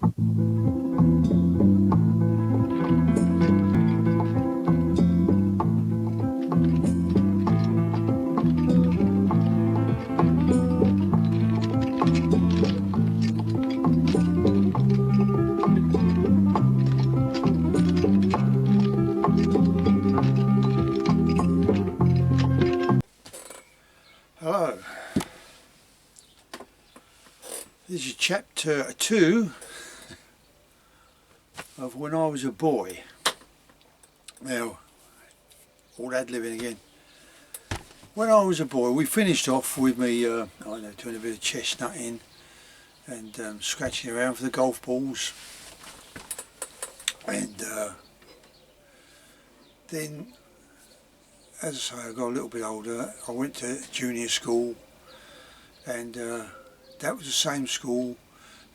Hello, this is chapter 2 of When I Was a Boy. Now, all that living again. When I was a boy, we finished off with me, I don't know, doing a bit of chestnutting and scratching around for the golf balls. And then, as I say, I got a little bit older. I went to junior school, and that was the same school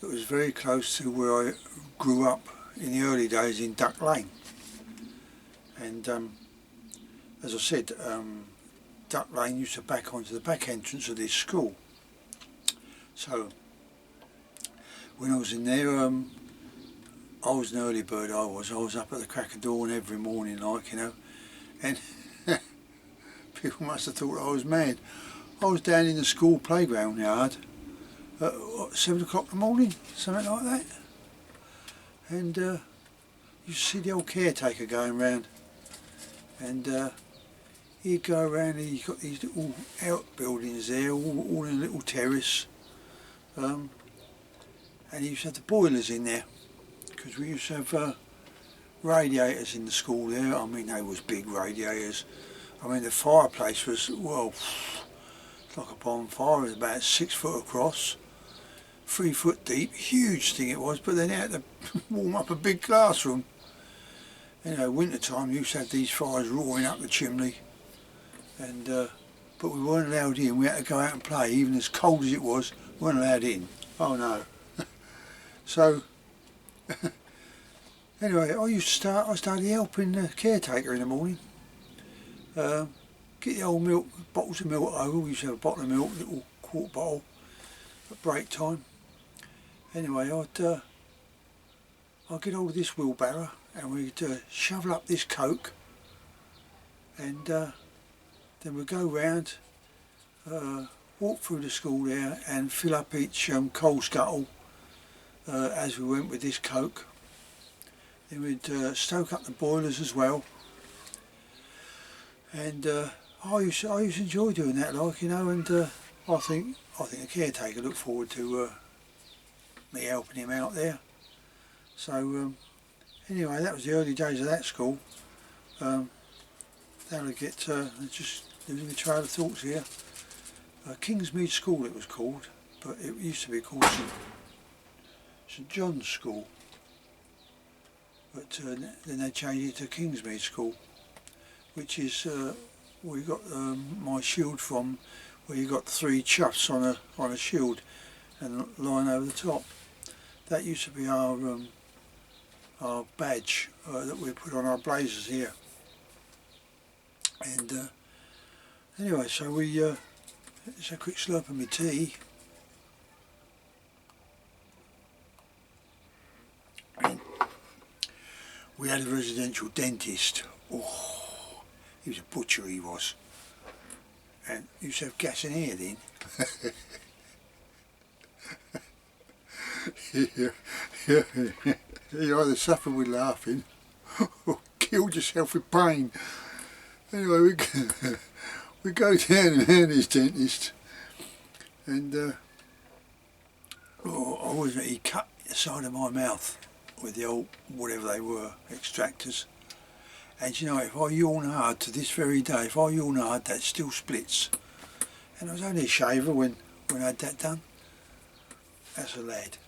that was very close to where I grew up in the early days in Duck Lane. And as I said, Duck Lane used to back onto the back entrance of this school. So when I was in there, I was an early bird. I was up at the crack of dawn every morning, like, you know, and people must have thought I was mad. I was down in the school playground yard at 7 o'clock in the morning, something like that, and you see the old caretaker going round, and he'd go around and he's got these little outbuildings there, all in a little terrace, and he used to have the boilers in there, because we used to have radiators in the school there. I mean, they was big radiators. I mean, the fireplace was, well, like a bonfire. It was about 6 foot across, 3 foot deep, huge thing it was, but then they had to warm up a big classroom. You know, winter time you used to have these fires roaring up the chimney, and but we weren't allowed in. We had to go out and play, even as cold as it was, we weren't allowed in. Oh no. So anyway, I started helping the caretaker in the morning. Get the old milk, bottles of milk over. We used to have a bottle of milk, a little quart bottle at break time. Anyway, I'd get hold of this wheelbarrow and we'd shovel up this coke, and then we'd go round, walk through the school there and fill up each coal scuttle as we went with this coke. Then we'd stoke up the boilers as well, and I used to enjoy doing that, like, you know, and I think the caretaker looked forward to me helping him out there. So anyway, that was the early days of that school. Now I get just losing the trail of thoughts here. Kingsmead School it was called, but it used to be called St John's School. But then they changed it to Kingsmead School, which is where you got my shield from, where you got 3 chuffs on a shield and a line over the top. That used to be our badge that we put on our blazers here. And anyway, so we just a quick slurp of my tea. We had a residential dentist. Oh, he was a butcher, he was. And he used to have gas in here then. You either suffer with laughing or killed yourself with pain. Anyway, we go down and his dentist, and he cut the side of my mouth with the old, whatever they were, extractors. And you know, if I yawn hard to this very day, if I yawn hard, that still splits. And I was only a shaver when I had that done. As a lad.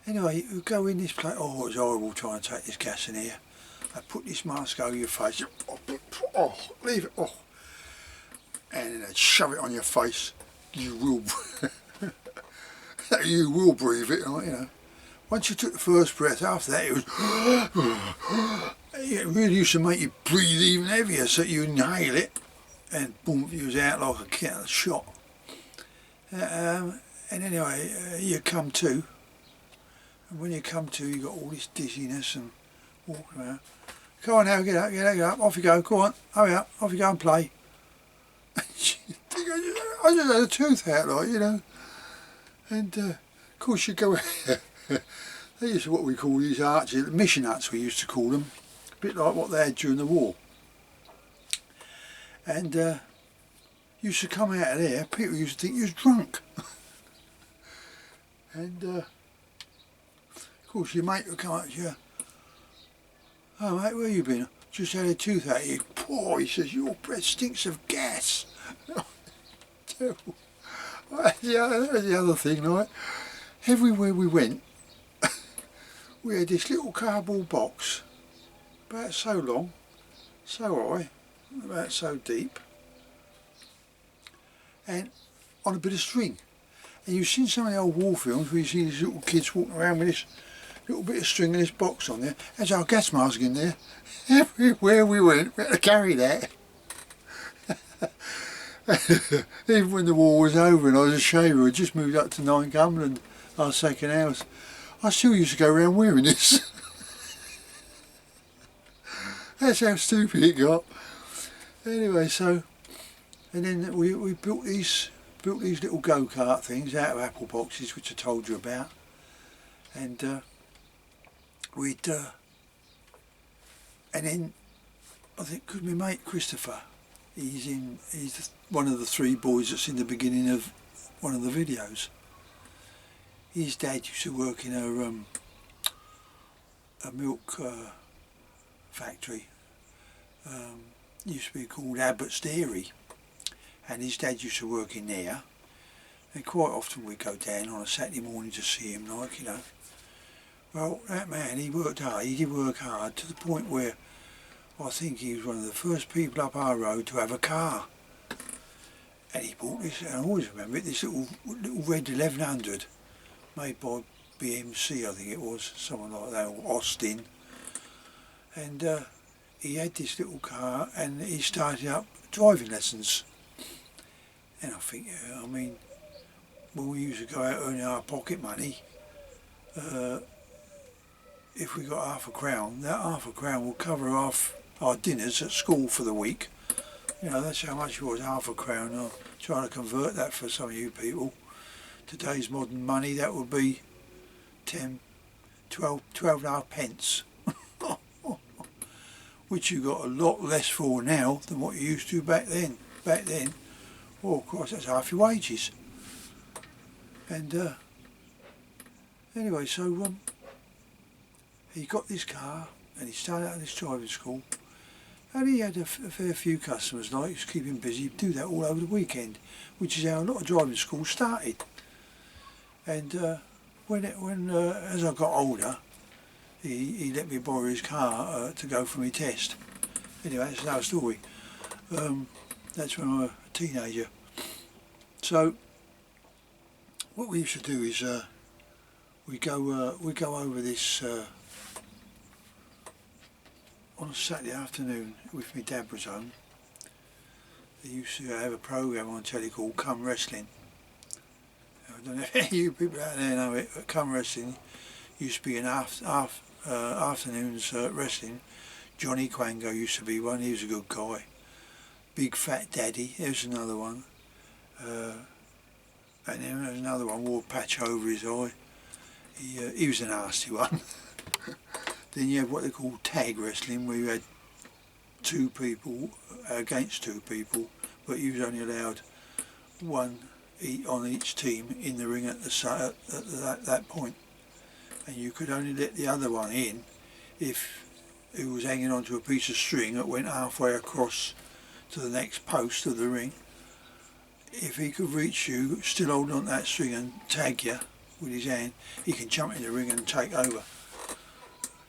Anyway, you go in this place. Oh, it was horrible trying to take this gas in here. I put this mask over your face. Oh, leave it. Oh, and then I'd shove it on your face. You will breathe it, you know. Once you took the first breath, after that it was it really used to make you breathe even heavier, so you inhale it and boom, you was out like a cat shot. And anyway, you come to, And when you come to, you got all this dizziness and walking around. Come on now, get up, get up, off you go, go on, hurry up, off you go and play. I just had a tooth out, like, you know. And of course you go they used to what we call these arches, mission huts we used to call them, a bit like what they had during the war. And used to come out of there, people used to think you was drunk. And of course your mate would come up to you, oh mate, where you been? Just had a tooth out of you. Poor, he says, your breath stinks of gas. Terrible. Yeah, that was the other thing, like, everywhere we went, we had this little cardboard box, about so long, so high, about so deep, and on a bit of string. And you've seen some of the old war films where you see these little kids walking around with this little bit of string and this box on there. There's our gas mask in there. Everywhere we went, we had to carry that. Even when the war was over and I was a shaver, I just moved up to 9 Cumberland, our second house, I still used to go around wearing this. That's how stupid it got. Anyway, so, and then we built these little go-kart things out of apple boxes, which I told you about, and and then I think, cause my mate Christopher, he's one of the 3 boys that's in the beginning of one of the videos. His dad used to work in a milk factory. Used to be called Abbott's Dairy, and his dad used to work in there. And quite often we'd go down on a Saturday morning to see him, like, you know. Well, that man, he worked hard. He did work hard to the point where I think he was one of the first people up our road to have a car. And he bought this, and I always remember it, this little red 1100 made by BMC, I think it was, someone like that, or Austin. And he had this little car, and he started up driving lessons. And I think, I mean, when we used to go out earning our pocket money, if we got £0.50, that £0.50 would cover off our dinners at school for the week. You know, that's how much it was, £0.50. I'm trying to convert that for some of you people. Today's modern money, that would be 12 and a half pence. Which you got a lot less for now than what you used to back then. Back then, oh, of course, that's half your wages. And anyway, so he got this car and he started out in this driving school, and he had a fair few customers. Like, he was keeping busy. He'd do that all over the weekend, which is how a lot of driving schools started. And as I got older, he let me borrow his car to go for my test. Anyway, that's another story. That's when I was a teenager. So what we used to do is we go over this on a Saturday afternoon if my dad was home. They used to have a programme on telly called Come Wrestling. I don't know if any of you people out there know it, but Come Wrestling used to be an afternoons wrestling. Johnny Quango used to be one. He was a good guy. Big Fat Daddy, there's another one. And then there's another one, wore a patch over his eye. He was a nasty one. Then you have what they call tag wrestling, where you had 2 people against 2 people, but you was only allowed 1 on each team in the ring at that point. And you could only let the other one in if he was hanging onto a piece of string that went halfway across to the next post of the ring. If he could reach you, still holding on to that string, and tag you with his hand, he can jump in the ring and take over.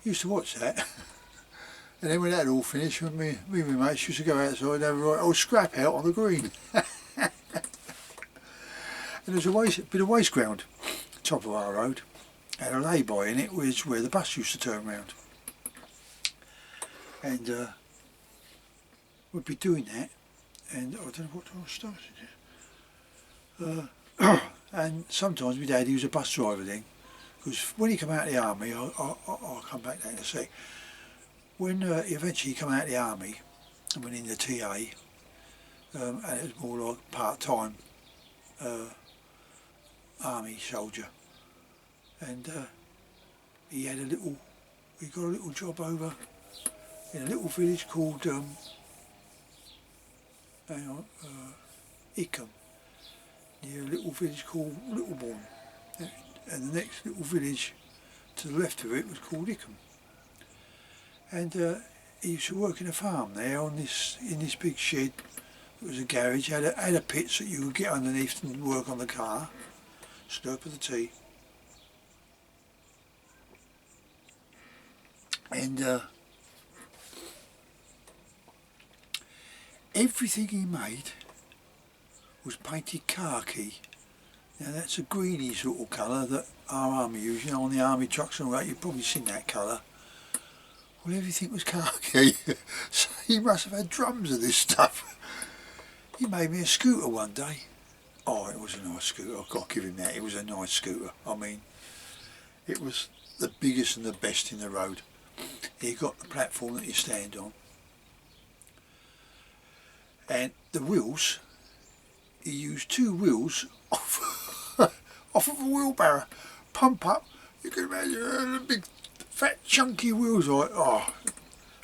Used to watch that. And then when that all finished, me and my mates used to go outside and have a right old scrap out on the green. And there's a bit of waste ground, top of our road. Had a lay-by in it, which where the bus used to turn round. And we'd be doing that, and I don't know what time I started it. And sometimes my dad, he was a bus driver then, Because when he came out of the army, I'll come back to that in a sec. When eventually he came out of the army and went in the TA, and it was more like part-time army soldier, and he got a little job over in a little village called Ickham, near a little village called Littlebourne, and the next little village to the left of it was called Ickham. And he used to work in a farm there in this big shed. It was a garage, had a pit so you could get underneath and work on the car, slurp of the tea. And everything he made was painted khaki. Now that's a greeny sort of colour that our army used, you know, on the army trucks and all that. You've probably seen that colour. Well, everything was khaki. So he must have had drums of this stuff. He made me a scooter one day. Oh, it was a nice scooter. I've got to give him that. It was a nice scooter. I mean, it was the biggest and the best in the road. He got the platform that you stand on. And the wheels, he used 2 wheels off of a wheelbarrow. Pump up. You can imagine the big, fat, chunky wheels. Oh, it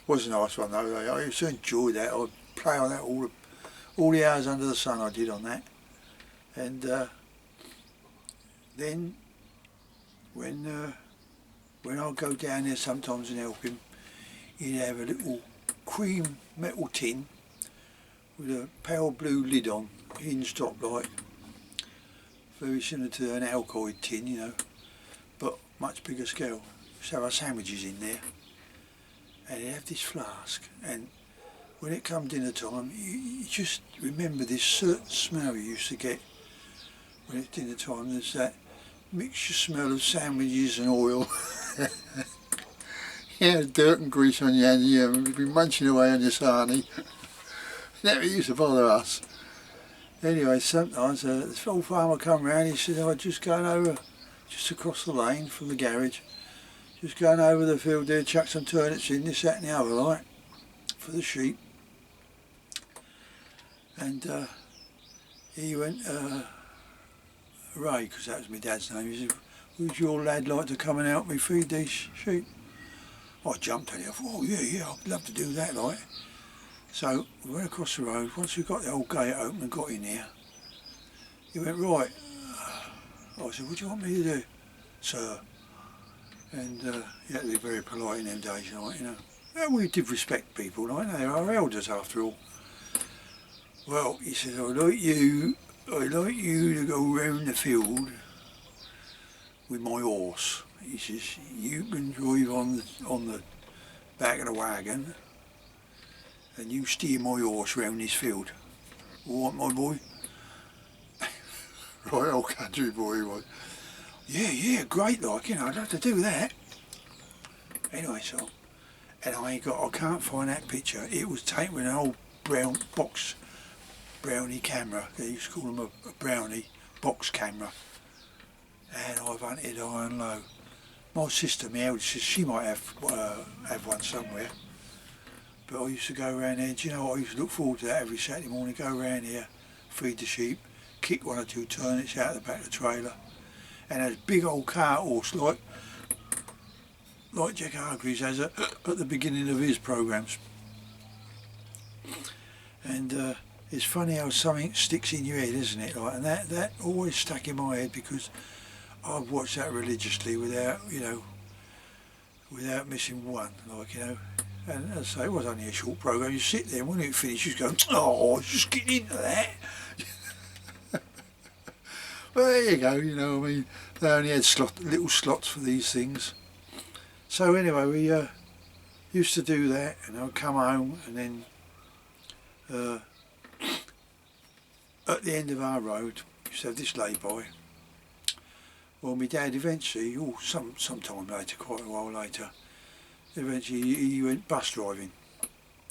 was a nice one though. I used to enjoy that. I'd play on that all the hours under the sun I did on that. And then when I'd go down there sometimes and help him, he'd have a little cream metal tin with a pale blue lid on, hinged top like, very similar to an Alcoid tin, you know, but much bigger scale. So our sandwiches in there, and he'd have this flask, and when it come dinner time, you just remember this certain smell you used to get when it's dinner time. There's that mixture smell of sandwiches and oil. Yeah, dirt and grease on your hand, you'd be munching away on your sarnie. Never used to bother us. Anyway, sometimes this old farmer come round, he said, I'm just going over, just across the lane from the garage, just going over the field there, chuck some turnips in, this, that and the other, like, for the sheep. And he went, Ray, because that was my dad's name, he said, would your lad like to come and help me feed these sheep? I jumped at it, I thought, oh yeah, I'd love to do that, like. So we went across the road. Once we got the old gate open and got in here, he went, right. I said, what do you want me to do, sir? And he had to be very polite in them days, like, you know. And we did respect people, like, they're our elders after all. Well, he said, I'd like you to go round the field with my horse. He says, you can drive on the back of the wagon, and you steer my horse round this field. All right, my boy? Right, old country boy he was. Yeah, great, like, you know, I'd have to do that. Anyway, so, and I can't find that picture. It was taken with an old brown box, brownie camera. They used to call them a brownie box camera. And I've hunted high and low. My sister, my eldest sister, she might have one somewhere. But I used to go around there, do you know what, I used to look forward to that every Saturday morning, go around here, feed the sheep, kick 1 or 2 turnips out the back of the trailer, and has big old cart horse like Jack Hargreaves has at the beginning of his programmes. And it's funny how something sticks in your head, isn't it? Like, and that always stuck in my head because I've watched that religiously without missing one, like, you know. And as I say, it was only a short programme. You sit there, and when it finished, you just go, oh, just get into that. Well, there you go, you know, I mean, they only had little slots for these things. So anyway, we used to do that, and I'd come home, and then at the end of our road, we used to have this lay-by. Well, my dad eventually, sometime later, quite a while later, eventually he went bus driving.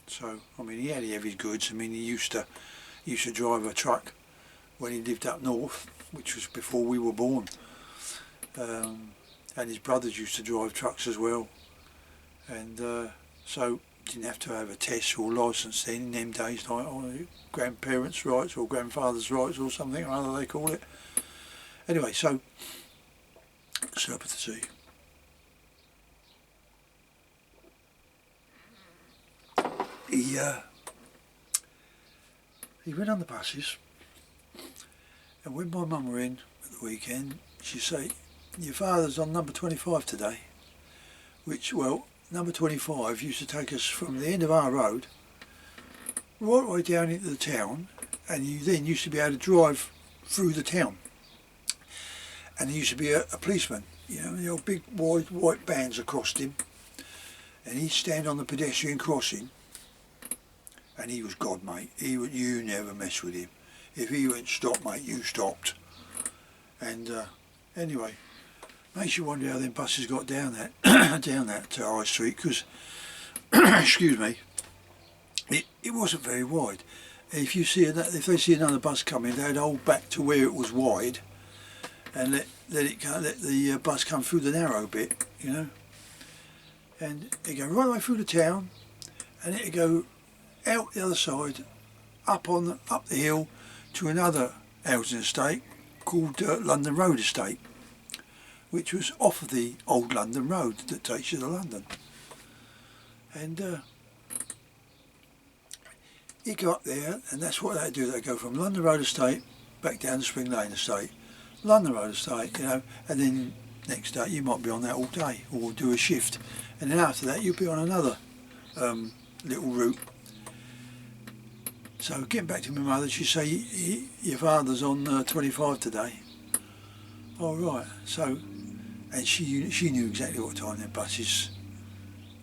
So, I mean, he had his goods. I mean, he used to drive a truck when he lived up north, which was before we were born. and his brothers used to drive trucks as well, and so didn't have to have a test or licence then in them days, like grandparents' rights or grandfather's rights or something or other they call it. Anyway, so slurp of the tea. He went on the buses, and when my mum were in at the weekend, she'd say, "Your father's on number 25 today," which, well, number 25 used to take us from the end of our road right the way down into the town, and you then used to be able to drive through the town. And there used to be a policeman, you know, the old big wide white bands across him, and he'd stand on the pedestrian crossing, and he was God, mate. You never mess with him. If he went stop, mate, you stopped. And anyway, makes you wonder how them buses got down that down that High Street, because excuse me, it wasn't very wide. If they see another bus coming, they'd hold back to where it was wide, and let the bus come through the narrow bit, you know. And it'd go right the way through the town, and it'd go out the other side, up the hill to another housing estate called London Road Estate, which was off of the old London Road that takes you to London. And you go up there, and that's what they do. They go from London Road Estate back down to Spring Lane Estate, London Road Estate, you know, and then next day you might be on that all day or do a shift, and then after that you'll be on another little route. So getting back to my mother, she'd say, "Your father's on 25 today." All right. So, and she knew exactly what time their buses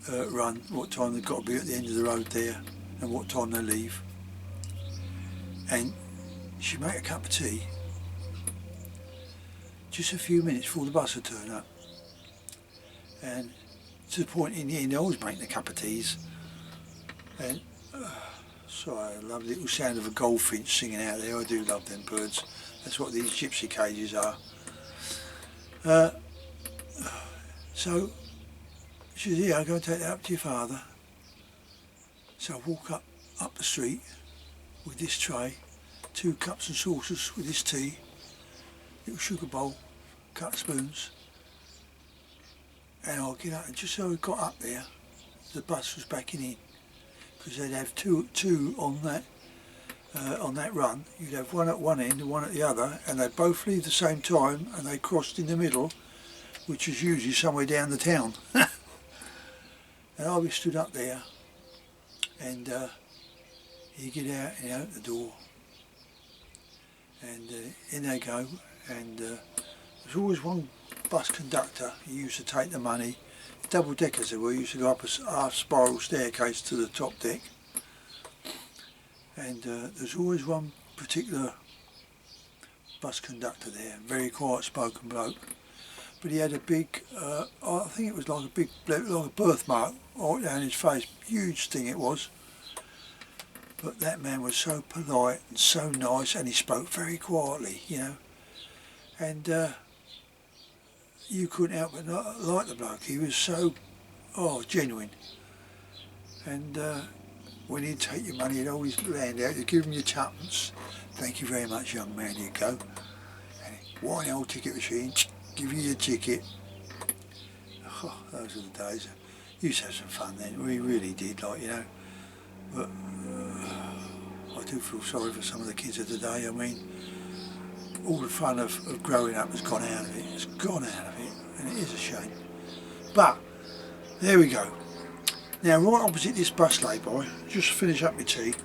run, what time they've got to be at the end of the road there, and what time they leave. And she'd make a cup of tea just a few minutes before the bus would turn up. And to the point in the end, I always make the cup of teas. And so I love the little sound of a goldfinch singing out there. I do love them birds. That's what these gypsy cages are. So she said, "Yeah, I'll go and take that up to your father." So I walk up the street with this tray, 2 cups and saucers with this tea, little sugar bowl, cut spoons, and I'll get up, and just so I got up there, the bus was backing in, because they'd have two on that run. You'd have one at one end and one at the other, and they'd both leave the same time, and they crossed in the middle, which is usually somewhere down the town. And I'll be stood up there, and you get out and out the door, and in they go, and there's always one bus conductor who used to take the money. Double deckers they were, used to go up a half spiral staircase to the top deck, and there's always one particular bus conductor there, very quiet spoken bloke, but he had a big, I think it was like a birthmark right down his face, huge thing it was. But that man was so polite and so nice, and he spoke very quietly, you know, and you couldn't help but not like the bloke. He was so, genuine. And when he'd take your money, he'd always land out, he'd give him your tuppence. "Thank you very much, young man," he'd go. And he'd wind the old ticket machine, give you your ticket. Oh, those were the days. We used to have some fun then, we really did, like, you know. But I do feel sorry for some of the kids of today. I mean, all the fun of growing up has gone out of it. It's gone out of it, and it is a shame. But there we go. Now, right opposite this bus lay-by, just finish up my tea.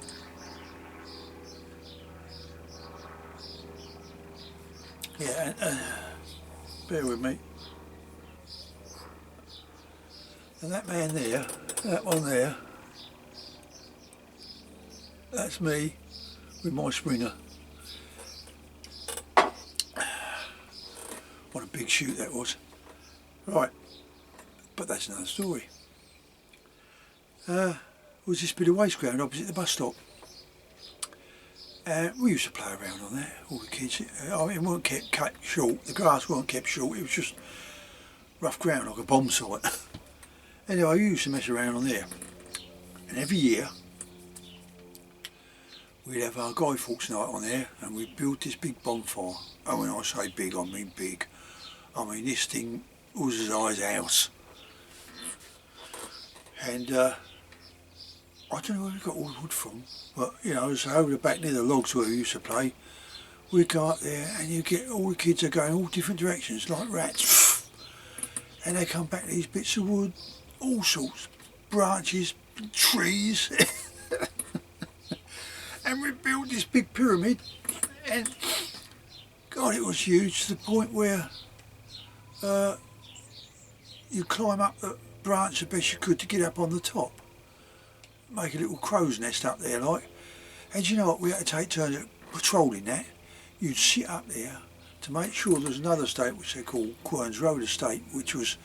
Yeah, bear with me. And that man there, that one there, that's me with my Springer. What a big shoot that was. Right, but that's another story. Was this bit of waste ground opposite the bus stop. We used to play around on that, all the kids. I mean, it wasn't kept cut short, the grass wasn't kept short, it was just rough ground like a bomb site. Anyway, I used to mess around on there, and every year we'd have our Guy Fawkes night on there, and we'd build this big bonfire. And when I say big, I mean big. I mean, this thing was as high as a house. And I don't know where we got all the wood from, but you know, so over the back near the logs where we used to play, we'd go up there and you get all the kids are going all different directions like rats. And they come back to these bits of wood, all sorts, branches, trees. And we built this big pyramid, and God, it was huge to the point where you climb up the branch the best you could to get up on the top. Make a little crow's nest up there like. And you know what, we had to take turns at patrolling that. You'd sit up there to make sure there was another estate which they call Querns Road Estate, which was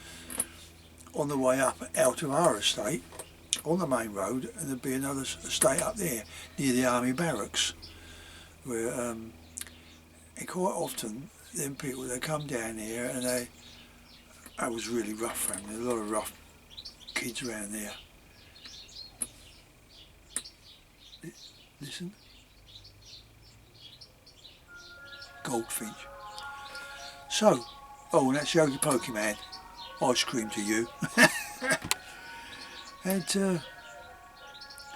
on the way up out of our estate on the main road, and there'd be another estate up there near the army barracks where and quite often them people, they come down here and that was really rough for them. There's a lot of rough kids around there. Listen. Goldfinch. So, oh, and that's Yogi Pokemon. Ice cream to you. And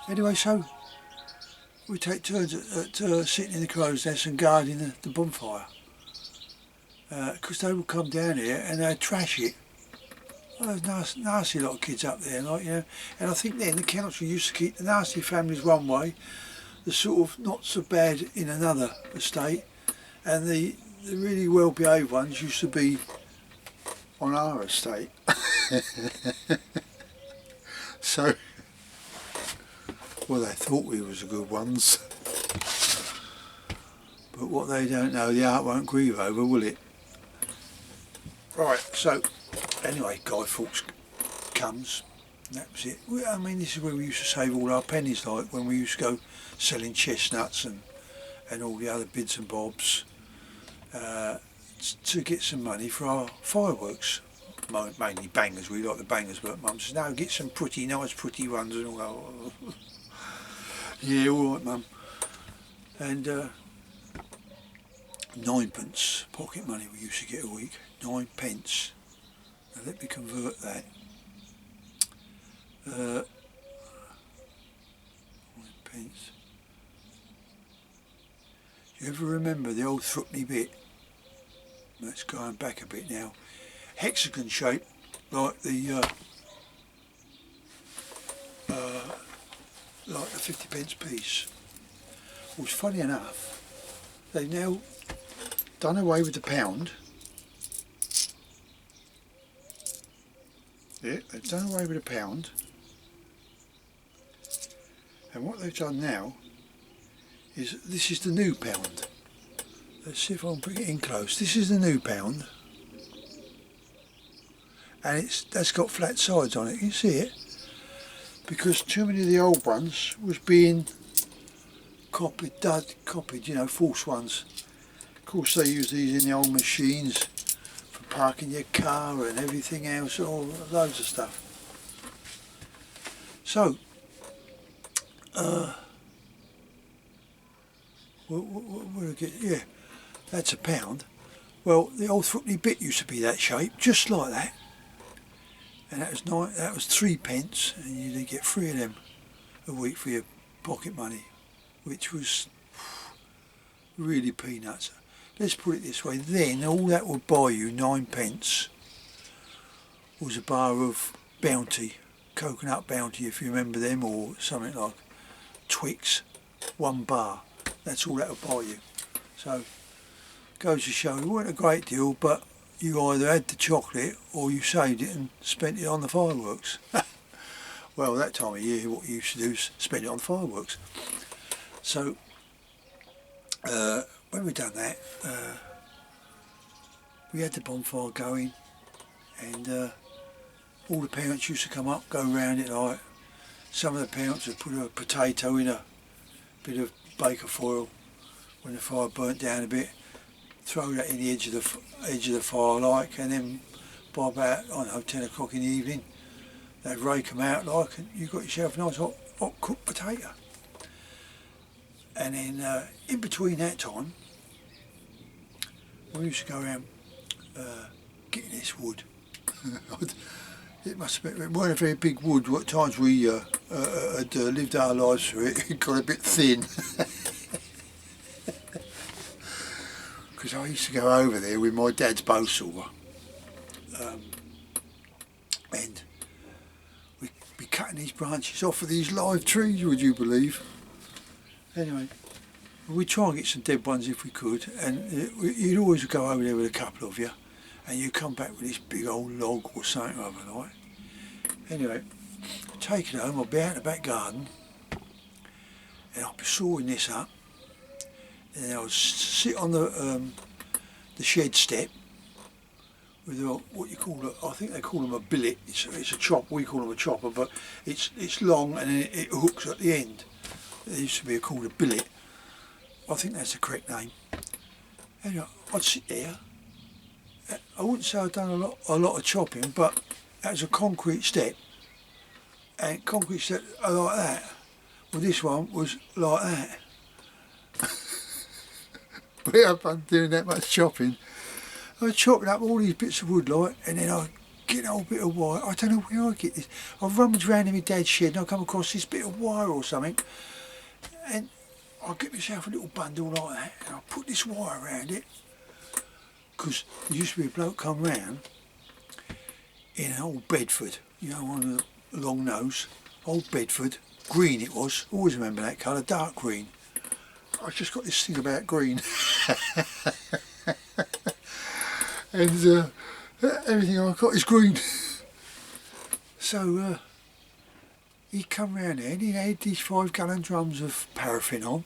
anyway, so we take turns at sitting in the crow's nest and guarding the bonfire. Because they would come down here and they'd trash it. Well, there's nasty lot of kids up there, like, you know. And I think then the council used to keep the nasty families one way, the sort of not so bad in another estate, and the really well behaved ones used to be on our estate. So, well, they thought we was the good ones, but what they don't know, the art won't grieve over, will it? Right, so anyway, Guy Fawkes comes, and that was it. I mean, this is where we used to save all our pennies, like when we used to go selling chestnuts and all the other bits and bobs to get some money for our fireworks. Mainly bangers, we like the bangers, but Mum says, no, get some nice pretty ones and all that. Yeah, alright Mum. And 9p pocket money we used to get a week, 9p. Now let me convert that. 9p. Do you ever remember the old threepenny bit? That's going back a bit now. Hexagon shape, like the 50p piece. Well, funny enough, they've now done away with the pound. Yeah, they've done away with the pound. And what they've done now is, this is the new pound. Let's see if I can bring it in close. This is the new pound. And that's got flat sides on it, you see it? Because too many of the old ones was being copied, you know, false ones. Of course they use these in the old machines for parking your car and everything else, all loads of stuff. So, yeah, that's a pound. Well, the old threepenny bit used to be that shape, just like that. And that was 3p, and you'd get 3 of them a week for your pocket money, which was really peanuts. Let's put it this way, then all that would buy you, 9p, was a bar of Bounty, coconut Bounty if you remember them, or something like Twix, 1 bar. That's all that would buy you. So, goes to show, it weren't a great deal, but you either had the chocolate or you saved it and spent it on the fireworks. Well, that time of year what you used to do is spend it on fireworks. So when we'd done that, we had the bonfire going, and all the parents used to come up, go round it. Like some of the parents would put a potato in a bit of baker foil when the fire burnt down a bit, throw that in the edge of the fire, like, and then by about, I don't know, 10 o'clock in the evening. They'd rake them out like, and you got yourself a nice hot cooked potato. And then in between that time, we used to go around getting this wood. It must have been, it weren't a very big wood. What times we had lived our lives through it, it got a bit thin. Because I used to go over there with my dad's bow saw, and we'd be cutting these branches off of these live trees, would you believe? Anyway, we'd try and get some dead ones if we could, and you'd always go over there with a couple of you, and you'd come back with this big old log or something overnight. Anyway, take it home, I'd be out in the back garden, and I'd be sawing this up, and then I'd sit on the shed step with what you call I think they call them a billet. It's a chop. We call them a chopper, but it's long and it hooks at the end. It used to be called a billet. I think that's the correct name. Anyway, I'd sit there. I wouldn't say I'd done a lot of chopping, but that was a concrete step, and concrete step like that. Well, this one was like that. We had fun doing that much chopping. I was chopping up all these bits of wood, like, and then I'd get an old bit of wire. I don't know where I get this. I'd rummage around in my dad's shed and I'd come across this bit of wire or something, and I'd get myself a little bundle like that, and I'd put this wire around it, because there used to be a bloke come round in an old Bedford, you know, one of the long nose, old Bedford, green it was, always remember that colour, dark green. I've just got this thing about green. And everything I've got is green. So he'd come round there and he had these 5-gallon drums of paraffin on,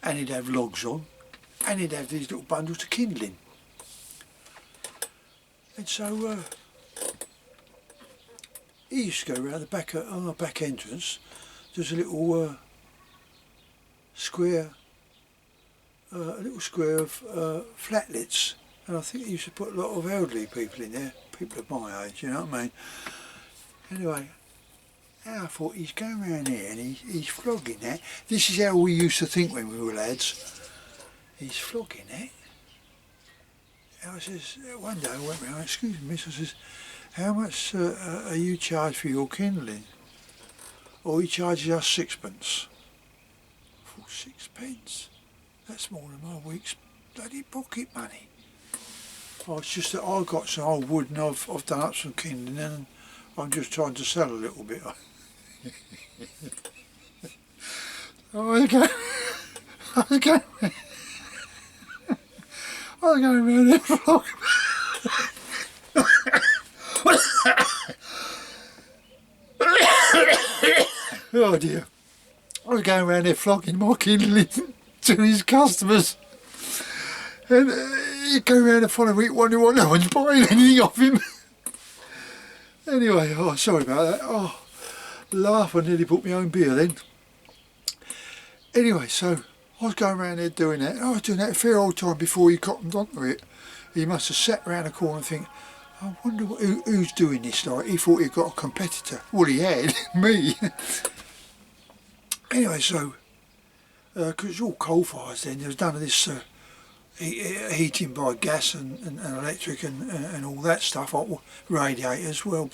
and he'd have logs on, and he'd have these little bundles of kindling. And so he used to go around the back, on the back entrance. There's a little square, of flatlets, and I think he used to put a lot of elderly people in there, people of my age, you know what I mean. Anyway, I thought he's going around here and he's flogging that. This is how we used to think when we were lads. He's flogging that. And I says, one day I went round, excuse me miss, I says, how much are you charged for your kindling? Oh, he charges us 6pence. I thought, 6pence? That's more than my week's bloody pocket money. Oh, it's just that I got some old wood and I've done up some kindling and I'm just trying to sell a little bit. I was going around there flogging. Oh dear. I was going around there flogging my kindling to his customers. And he'd go around the following week wondering why no one's buying anything off him. Anyway, oh, sorry about that. Oh, laugh, I nearly bought my own beer then. Anyway, so I was going around there doing that. I was doing that a fair old time before he cottoned onto it. He must have sat round the corner and think, I wonder who's doing this. Like, he thought he'd got a competitor. Well, he had, me. Anyway, so, because it's all coal fires then, there was none of this heating by gas and electric and all that stuff, radiators. Well,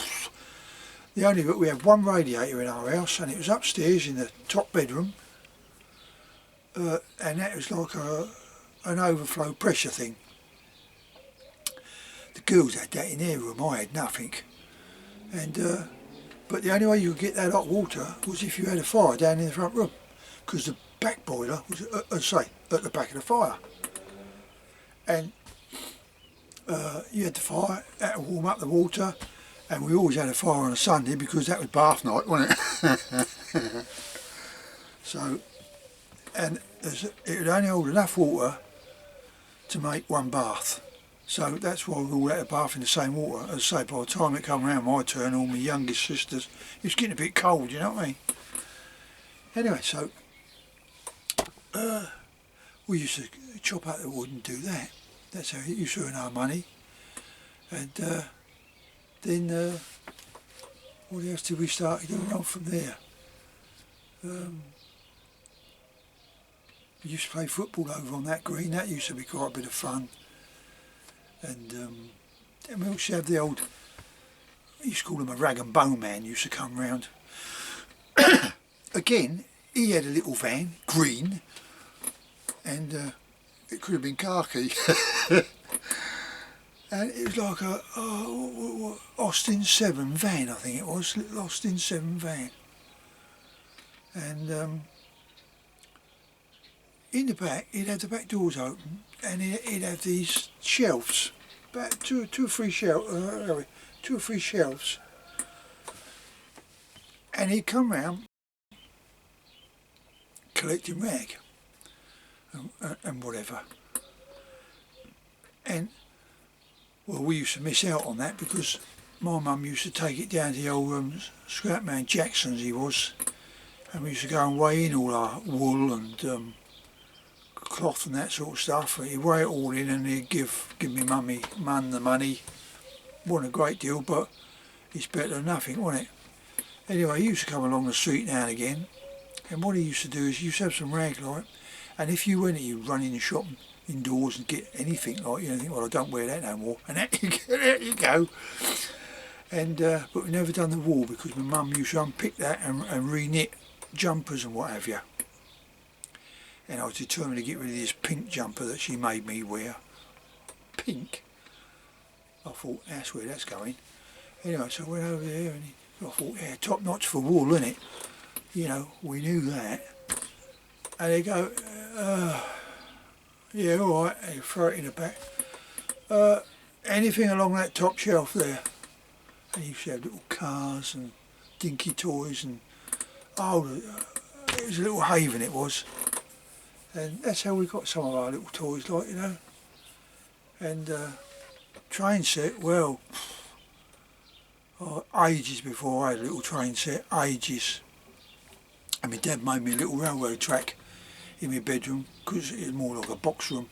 we had one radiator in our house, and it was upstairs in the top bedroom, and that was like an overflow pressure thing. The girls had that in their room, I had nothing. And but the only way you could get that hot water was if you had a fire down in the front room, because the back boiler was, at the back of the fire. And you had the fire, that would warm up the water, and we always had a fire on a Sunday because that was bath night, wasn't it? So, and it would only hold enough water to make one bath. So that's why we all had a bath in the same water. As I say, by the time it come around my turn, all my youngest sisters, it was getting a bit cold, you know what I mean? Anyway, so we used to chop out the wood and do that. That's how we used to earn our money. And then what else did we start doing on from there? We used to play football over on that green. That used to be quite a bit of fun. And then we also have the old, we used to call him a rag and bone man, used to come round. Again, he had a little van, green, and it could have been khaki. And it was like a Austin 7 van, I think it was, little Austin 7 van. And in the back, he'd have the back doors open, and he'd have these shelves, about two or three shelves, and he'd come round collecting rag and whatever. And well, we used to miss out on that because my mum used to take it down to the old scrap man Jackson's, he was, and we used to go and weigh in all our wool and cloth and that sort of stuff. He'd weigh it all in and he'd give me mum the money. Wasn't a great deal, but it's better than nothing, wasn't it? Anyway, he used to come along the street now and again, and what he used to do is he used to have some rag like, and if you went, you'd run in the shop indoors and get anything like, you know, think, well, I don't wear that no more, and there you go. And but we never done the wool because my mum used to unpick that and re-knit jumpers and what have you. And I was determined to get rid of this pink jumper that she made me wear. Pink? I thought, that's where that's going. Anyway, so I went over there and I thought, yeah, top notch for wool, isn't it? You know, we knew that. And they go, yeah, all right, and you throw it in the back. Anything along that top shelf there. And you used to have little cars and dinky toys and, it was a little haven, it was. And that's how we got some of our little toys, like, you know. And train set, well, ages before I had a little train set, ages. And my dad made me a little railway track in my bedroom because it was more like a box room.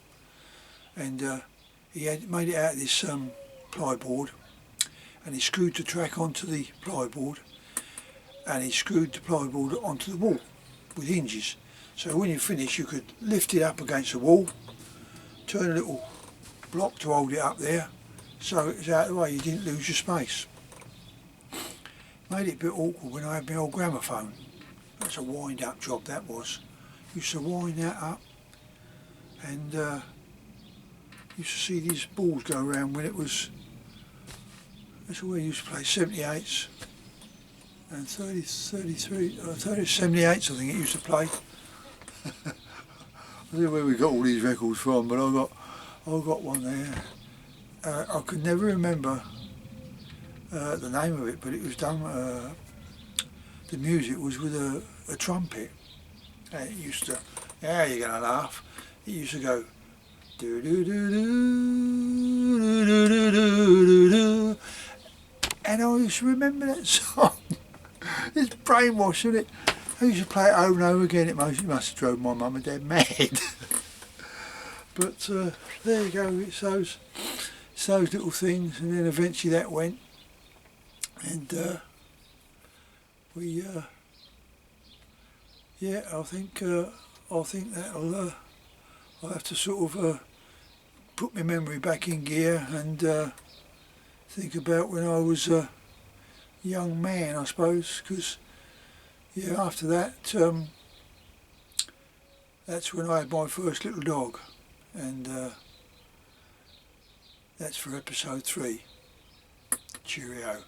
And he had made it out of this plyboard, and he screwed the track onto the plyboard, and he screwed the plyboard onto the wall with hinges. So when you finish, you could lift it up against the wall, turn a little block to hold it up there, so it was out of the way, you didn't lose your space. Made it a bit awkward when I had my old gramophone. That's a wind-up job, that was. Used to wind that up, and used to see these balls go around when it was, that's where we used to play 78s and 78s I think it used to play. I don't know where we got all these records from, but I got one there. I could never remember the name of it, but it was done, the music was with a trumpet. And it used to, now you're going to laugh, it used to go do do do do do do do do, and I used to remember that song. It's brainwashed, isn't it? I used to play it over and over again. It must have drove my mum and dad mad. But there you go, it's those little things, and then eventually that went, and we yeah, I think that'll I'll have to sort of put my memory back in gear and think about when I was a young man, I suppose, because yeah, after that that's when I had my first little dog, and that's for episode 3. Cheerio.